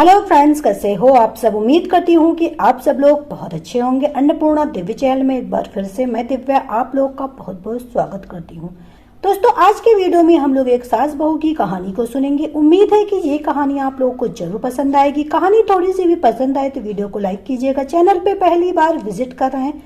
Hello friends, कैसे हो आप सब। उम्मीद करती हूँ कि आप सब लोग बहुत अच्छे होंगे। अन्नपूर्णा दिव्य चैनल में एक बार फिर से मैं दिव्या आप लोग का बहुत बहुत स्वागत करती हूँ। दोस्तों, आज के वीडियो में हम लोग एक सास बहू की कहानी को सुनेंगे। उम्मीद है कि ये कहानी आप लोगों को जरूर पसंद आएगी। कहानी थोड़ी सी भी पसंद आए तो वीडियो को लाइक कीजिएगा। चैनल पे पहली बार विजिट कर रहे हैं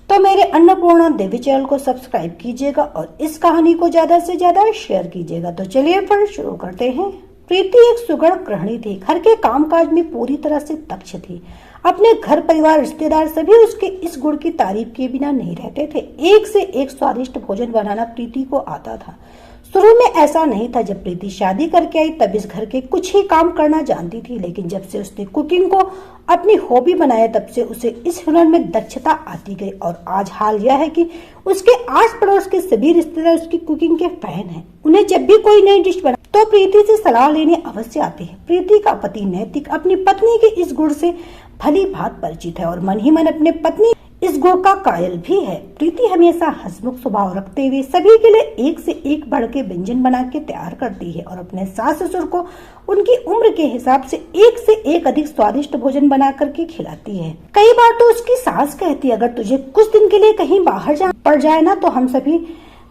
तो मेरे अन्नपूर्णा देवी चैनल को सब्सक्राइब कीजिएगा और इस कहानी को ज्यादा से ज्यादा शेयर कीजिएगा। तो चलिए फिर शुरू करते हैं। प्रीति एक सुगढ़ गृहिणी थी। घर के कामकाज में पूरी तरह से दक्ष थी। अपने घर परिवार रिश्तेदार सभी उसके इस गुण की तारीफ किए बिना नहीं रहते थे। एक से एक स्वादिष्ट भोजन बनाना प्रीति को आता था। शुरू में ऐसा नहीं था। जब प्रीति शादी करके आई तब इस घर के कुछ ही काम करना जानती थी, लेकिन जब से उसने कुकिंग को अपनी हॉबी बनाया तब से उसे इस हुनर में दक्षता आती गई। और आज हाल यह है कि उसके आस पड़ोस के सभी रिश्तेदार उसकी कुकिंग के फैन हैं। उन्हें जब भी कोई नई डिश बना तो प्रीति से सलाह लेने अवश्य आते हैं। प्रीति का पति नैतिक अपनी पत्नी के इस गुण से भली भांति परिचित है और मन ही मन अपने पत्नी इस गुण का कायल भी है। प्रीति हमेशा हंसमुख स्वभाव रखते हुए सभी के लिए एक से एक बढ़ के व्यंजन बना के तैयार करती है और अपने सास ससुर को उनकी उम्र के हिसाब से एक अधिक स्वादिष्ट भोजन बना करके खिलाती है। कई बार तो उसकी सास कहती है, अगर तुझे कुछ दिन के लिए कहीं बाहर जाना पड़ जाए ना तो हम सभी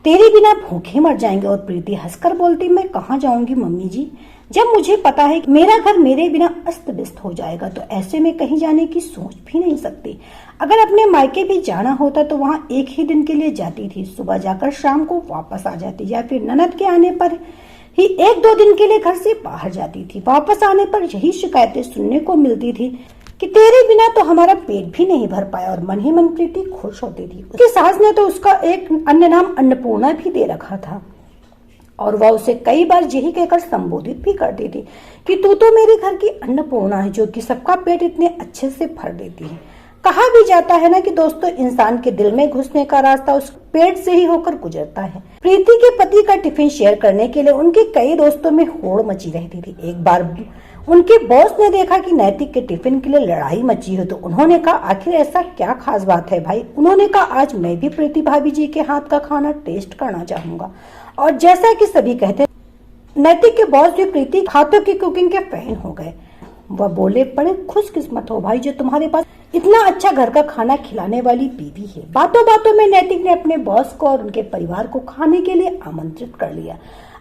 तेरे बिना भूखे मर जाएंगे। और प्रीति हंसकर बोलती, मैं कहाँ जाऊंगी मम्मी जी, जब मुझे पता है कि मेरा घर मेरे बिना अस्त व्यस्त हो जाएगा तो ऐसे में कहीं जाने की सोच भी नहीं सकती। अगर अपने मायके भी जाना होता तो वहाँ एक ही दिन के लिए जाती थी। सुबह जाकर शाम को वापस आ जाती या फिर ननद के आने पर ही एक दो दिन के लिए घर से बाहर जाती थी। वापस आने पर यही शिकायतें सुनने को मिलती थी कि तेरे बिना तो हमारा पेट भी नहीं भर पाया। और मन ही मन प्रीति खुश होती थी। उसकी सास ने तो उसका एक अन्य नाम अन्नपूर्णा भी दे रखा था और वह उसे कई बार यही कहकर संबोधित भी करती थी कि तू तो मेरे घर की अन्नपूर्णा है, जो कि सबका पेट इतने अच्छे से भर देती है। कहा भी जाता है ना कि दोस्तों, इंसान के दिल में घुसने का रास्ता उस पेट से ही होकर गुजरता है। प्रीति के पति का टिफिन शेयर करने के लिए उनके कई दोस्तों में होड़ मची रहती थी। एक बार उनके बॉस ने देखा कि नैतिक के टिफिन के लिए लड़ाई मची है तो उन्होंने कहा, आखिर ऐसा क्या खास बात है भाई। उन्होंने कहा, आज मैं भी प्रीति भाभी जी के हाथ का खाना टेस्ट करना चाहूंगा। और जैसा कि सभी कहते हैं, नैतिक के बॉस भी प्रीति हाथों की कुकिंग के फैन हो गए। वह बोले, बड़े खुशकिस्मत हो भाई जो तुम्हारे पास इतना अच्छा घर का खाना खिलाने वाली बीवी है। बातों बातों में नैतिक ने अपने बॉस को और उनके परिवार को खाने के लिए आमंत्रित कर लिया।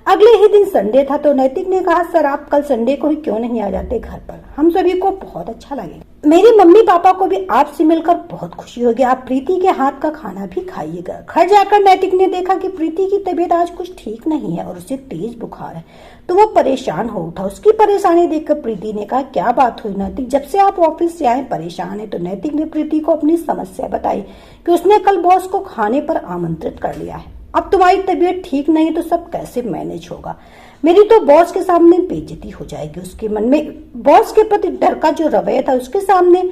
अगले ही दिन संडे था तो नैतिक ने कहा, सर आप कल संडे को ही क्यों नहीं आ जाते घर पर, हम सभी को बहुत अच्छा लगेगा। मेरी मम्मी पापा को भी आपसे मिलकर बहुत खुशी होगी। आप प्रीति के हाथ का खाना भी खाइएगा। घर जाकर नैतिक ने देखा कि प्रीति की तबीयत आज कुछ ठीक नहीं है और उसे तेज बुखार है तो वो परेशान हो उठा। उसकी परेशानी देखकर प्रीति ने कहा, क्या बात हुई नैतिक, जब से आप ऑफिस से आए परेशान है। तो नैतिक ने प्रीति को अपनी समस्या बताई कि उसने कल बॉस को खाने पर आमंत्रित कर लिया है। अब तुम्हारी तबीयत ठीक नहीं तो सब कैसे मैनेज होगा। मेरी तो बॉस के सामने बेइज्जती हो जाएगी। उसके मन में बॉस के प्रति डर का जो रवैया था उसके सामने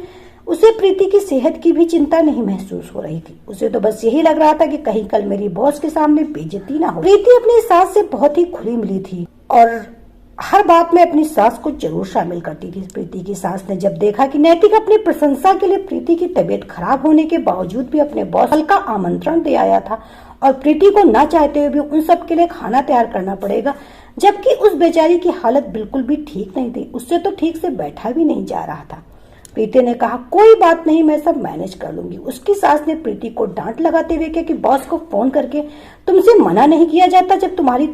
उसे प्रीति की सेहत की भी चिंता नहीं महसूस हो रही थी। उसे तो बस यही लग रहा था कि कहीं कल मेरी बॉस के सामने बेइज्जती ना हो। प्रीति अपनी सास से बहुत ही खुली मिली थी और हर बात में अपनी सास को जरूर शामिल करती थी। प्रीति की सास ने जब देखा कि नैतिक अपनी प्रशंसा के लिए प्रीति की तबीयत खराब होने के बावजूद भी अपने बॉस का आमंत्रण दे आया था और प्रीति को ना चाहते हुए भी उन सब के लिए खाना तैयार करना पड़ेगा, जबकि उस बेचारी की हालत बिल्कुल भी ठीक नहीं थी, उससे तो ठीक से बैठा भी नहीं जा रहा था। प्रीति ने कहा, कोई बात नहीं, मैं सब मैनेज कर लूंगी। उसकी सास ने प्रीति को डांट लगाते हुए कहा कि बॉस को फोन करके तुमसे मना नहीं किया जाता, जब तुम्हारी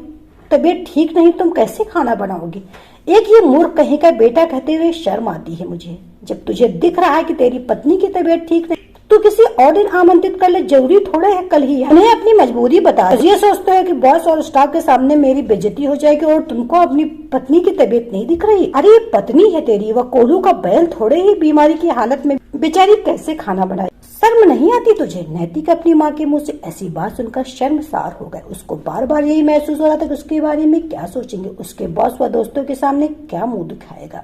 तबीयत ठीक नहीं तुम कैसे खाना बनाओगी। एक ये मूर्ख कहीं का बेटा कहते हुए शर्म आती है मुझे। जब तुझे दिख रहा है कि तेरी पत्नी की तबीयत ठीक नहीं तो किसी और दिन आमंत्रित कर ले, जरूरी थोड़ा है कल ही। उन्हें अपनी मजबूरी बता। ये सोचते हैं कि बॉस और स्टाफ के सामने मेरी बेइज्जती हो जाएगी और तुमको अपनी पत्नी की तबीयत नहीं दिख रही। अरे पत्नी है तेरी, वह कोलू का बैल थोड़े ही बीमारी की हालत में बेचारी कैसे खाना बनाए। शर्म नहीं आती तुझे। नैतिक अपनी माँ के मुंह से ऐसी बात सुनकर शर्मसार हो गए। उसको बार बार यही महसूस हो रहा था कि उसके बारे में क्या सोचेंगे, उसके बॉस व दोस्तों के सामने क्या मुंह दिखाएगा।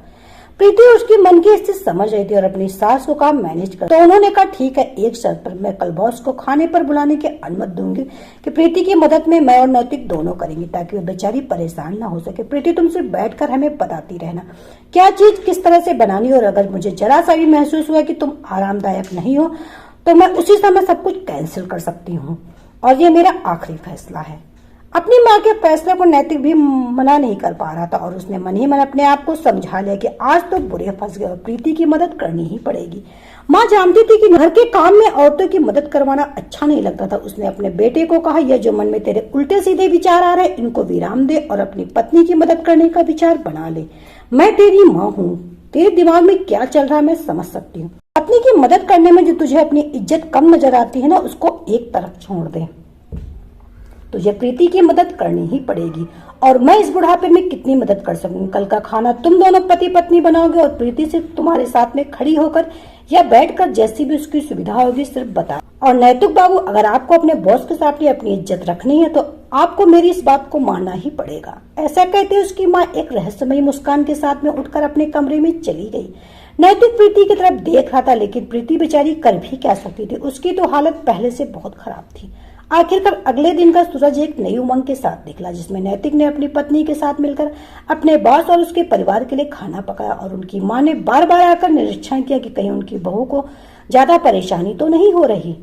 प्रीति उसकी मन की स्थिति समझ रही थी और अपनी सास को कहा मैनेज कर। तो उन्होंने कहा, ठीक है, एक शर्त पर, मैं कल बॉस को खाने पर बुलाने की अनुमति दूंगी कि प्रीति की मदद में मैं और नैतिक दोनों करेंगे ताकि वो बेचारी परेशान ना हो सके। प्रीति तुमसे बैठकर हमें बताती रहना क्या चीज किस तरह से बनानी, और अगर मुझे जरा सा भी महसूस हुआ कि तुम आरामदायक नहीं हो तो मैं उसी समय सब कुछ कैंसिल कर सकती हूँ और ये मेरा आखिरी फैसला है। अपनी माँ के फैसले को नैतिक भी मना नहीं कर पा रहा था और उसने मन ही मन अपने आप को समझा लिया कि आज तो बुरे फंस गए और प्रीति की मदद करनी ही पड़ेगी। माँ जानती थी कि घर के काम में औरतों की मदद करवाना अच्छा नहीं लगता था। उसने अपने बेटे को कहा, यह जो मन में तेरे उल्टे सीधे विचार आ रहे हैं इनको विराम दे और अपनी पत्नी की मदद करने का विचार बना ले। मैं तेरी माँ हूँ, तेरे दिमाग में क्या चल रहा है मैं समझ सकती हूँ। पत्नी की मदद करने में जो तुझे अपनी इज्जत कम नजर आती है ना, उसको एक तरफ छोड़ दे। तुझे प्रीति की मदद करनी ही पड़ेगी और मैं इस बुढ़ापे में कितनी मदद कर सकूंगी। कल का खाना तुम दोनों पति पत्नी बनाओगे और प्रीति से तुम्हारे साथ में खड़ी होकर या बैठकर जैसी भी उसकी सुविधा होगी सिर्फ बता। और नैतिक बाबू, अगर आपको अपने बॉस के सामने अपनी इज्जत रखनी है तो आपको मेरी इस बात को मानना ही पड़ेगा। ऐसा कहते उसकी माँ एक रहस्यमयी मुस्कान के साथ में उठकर अपने कमरे में चली गई। नैतिक प्रीति की तरफ देख रहा था, लेकिन प्रीति बेचारी कर भी क्या सकती थी। उसकी तो हालत पहले से बहुत खराब थी। आखिरकार अगले दिन का सूरज एक नई उमंग के साथ निकला, जिसमें नैतिक ने अपनी पत्नी के साथ मिलकर अपने बॉस और उसके परिवार के लिए खाना पकाया और उनकी मां ने बार बार आकर निरीक्षण किया कि कहीं उनकी बहू को ज्यादा परेशानी तो नहीं हो रही।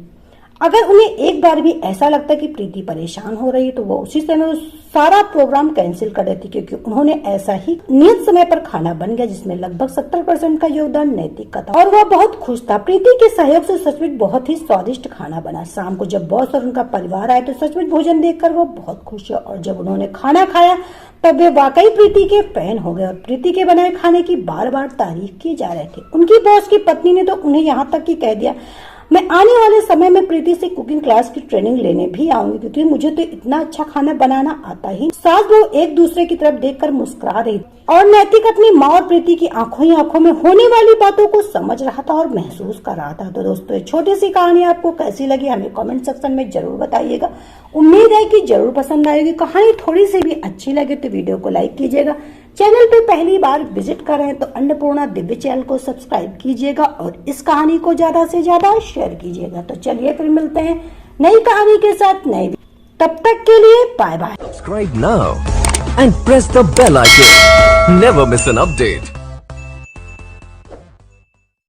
अगर उन्हें एक बार भी ऐसा लगता कि प्रीति परेशान हो रही तो वो उसी समय सारा प्रोग्राम कैंसिल कर देती, क्योंकि उन्होंने ऐसा ही नियत समय पर खाना बन गया जिसमें लगभग 70% का योगदान नैतिक का था और वह बहुत खुश था। प्रीति के सहयोग से सचमुच बहुत ही स्वादिष्ट खाना बना। शाम को जब बॉस और उनका परिवार आए तो सचमुच भोजन देखकर वो बहुत खुश हुए और जब उन्होंने खाना खाया तब वे वाकई प्रीति के फैन हो गए और प्रीति के बनाए खाने की बार बार तारीफ की जा रहे थे। उनकी बॉस की पत्नी ने तो उन्हें यहाँ तक कि कह दिया, मैं आने वाले समय में प्रीति से कुकिंग क्लास की ट्रेनिंग लेने भी आऊंगी, क्योंकि मुझे तो इतना अच्छा खाना बनाना आता ही। सास बहू एक दूसरे की तरफ देखकर मुस्कुरा रही और नैतिक अपनी माँ और प्रीति की आंखों ही आंखों में होने वाली बातों को समझ रहा था और महसूस कर रहा था। तो दोस्तों, छोटी सी कहानी आपको कैसी लगी हमें कमेंट सेक्शन में जरूर बताइएगा। उम्मीद है कि जरूर पसंद आएगी। कहानी थोड़ी सी भी अच्छी लगे तो वीडियो को लाइक कीजिएगा। चैनल पे पहली बार विजिट कर रहे हैं तो अन्नपूर्णा दिव्य चैनल को सब्सक्राइब कीजिएगा और इस कहानी को ज्यादा से ज्यादा शेयर कीजिएगा। तो चलिए फिर मिलते हैं नई कहानी के साथ नई। तब तक के लिए bye bye. Subscribe now and press the bell icon. Never miss an update.